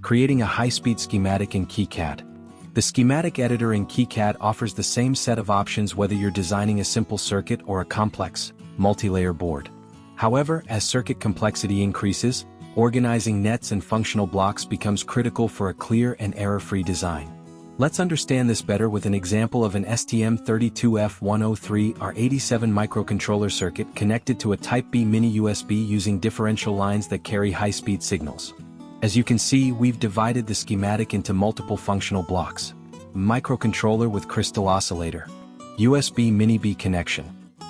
creating a high-speed schematic in KiCad. The schematic editor in KiCad offers the same set of options whether you're designing a simple circuit or a complex, multi-layer board. However, as circuit complexity increases, organizing nets and functional blocks becomes critical for a clear and error-free design. Let's understand this better with an example of an STM32F103R87 microcontroller circuit connected to a Type B mini USB using differential lines that carry high-speed signals. As you can see, we've divided the schematic into multiple functional blocks. Microcontroller with crystal oscillator, USB mini B connection,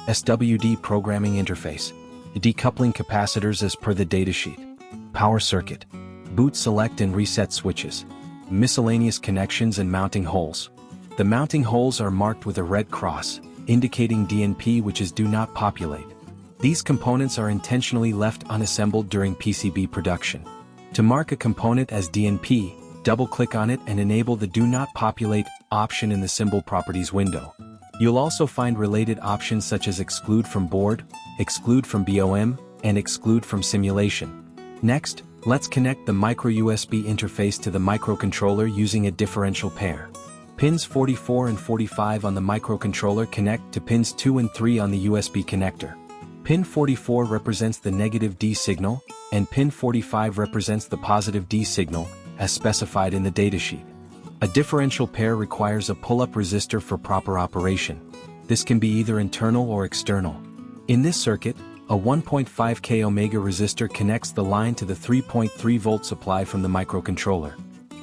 SWD programming interface, decoupling capacitors as per the datasheet, power circuit, boot select and reset switches, miscellaneous connections and mounting holes. The mounting holes are marked with a red cross, indicating DNP, which is Do Not Populate. These components are intentionally left unassembled during PCB production. To mark a component as DNP, double-click on it and enable the Do Not Populate option in the Symbol Properties window. You'll also find related options such as Exclude from Board, Exclude from BOM, and Exclude from Simulation. Next, let's connect the micro USB interface to the microcontroller using a differential pair. Pins 44 and 45 on the microcontroller connect to pins 2 and 3 on the USB connector. Pin 44 represents the negative D signal, and pin 45 represents the positive D signal, as specified in the datasheet. A differential pair requires a pull-up resistor for proper operation. This can be either internal or external. In this circuit, a 1.5 k ohms resistor connects the line to the 3.3 volt supply from the microcontroller.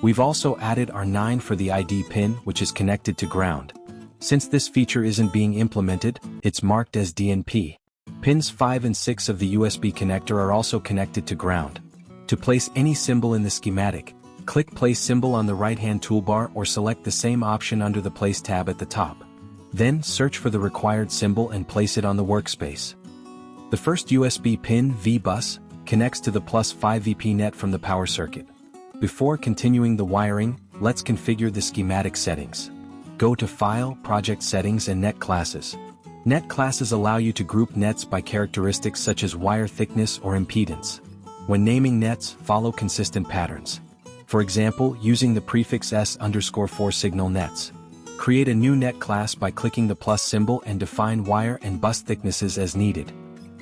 We've also added R9 for the ID pin, which is connected to ground. Since this feature isn't being implemented, it's marked as DNP. Pins 5 and 6 of the USB connector are also connected to ground. To place any symbol in the schematic, click Place Symbol on the right-hand toolbar or select the same option under the Place tab at the top. Then search for the required symbol and place it on the workspace. The first USB pin, V-bus, connects to the plus 5 VP net from the power circuit. Before continuing the wiring, let's configure the schematic settings. Go to File, Project Settings and Net Classes. Net classes allow you to group nets by characteristics such as wire thickness or impedance. When naming nets, follow consistent patterns. For example, using the prefix S_4 signal nets. Create a new net class by clicking the plus symbol and define wire and bus thicknesses as needed.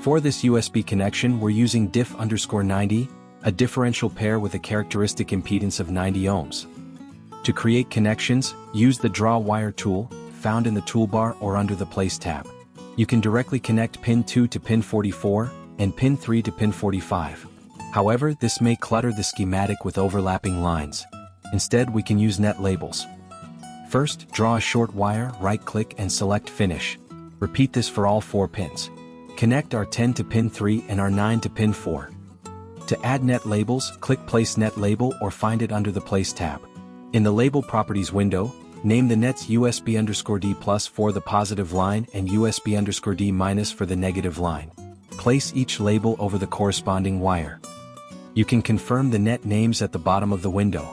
For this USB connection, we're using diff_90, a differential pair with a characteristic impedance of 90 ohms. To create connections, use the Draw Wire tool, found in the toolbar or under the Place tab. You can directly connect pin 2 to pin 44, and pin 3 to pin 45. However, this may clutter the schematic with overlapping lines. Instead, we can use net labels. First, draw a short wire, right-click and select Finish. Repeat this for all 4 pins. Connect R10 to pin 3 and R9 to pin 4. To add net labels, click Place Net Label or find it under the Place tab. In the Label Properties window, name the nets USB_D plus for the positive line and USB_D minus for the negative line. Place each label over the corresponding wire. You can confirm the net names at the bottom of the window.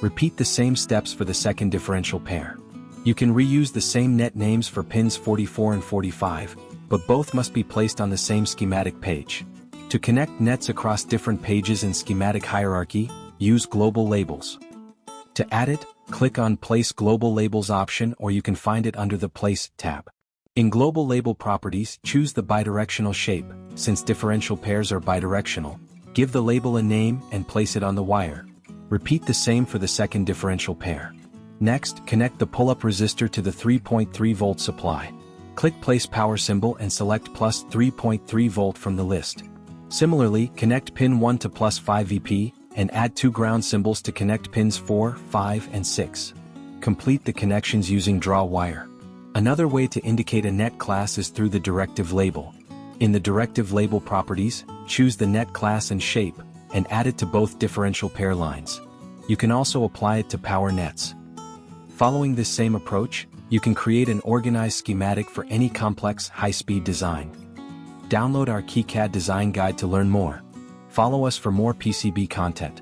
Repeat the same steps for the second differential pair. You can reuse the same net names for pins 44 and 45, but both must be placed on the same schematic page. To connect nets across different pages in schematic hierarchy, use global labels. To add it, click on Place Global Labels option or you can find it under the Place tab. In Global Label Properties, choose the bidirectional shape. Since differential pairs are bidirectional, give the label a name and place it on the wire. Repeat the same for the second differential pair. Next, connect the pull-up resistor to the 3.3 volt supply. Click Place Power symbol and select plus 3.3 volt from the list. Similarly, connect pin 1 to plus 5 VP, and add 2 ground symbols to connect pins 4, 5 and 6. Complete the connections using Draw Wire. Another way to indicate a net class is through the directive label. In the directive label properties, choose the net class and shape, and add it to both differential pair lines. You can also apply it to power nets. Following this same approach, you can create an organized schematic for any complex, high-speed design. Download our KiCad design guide to learn more. Follow us for more PCB content.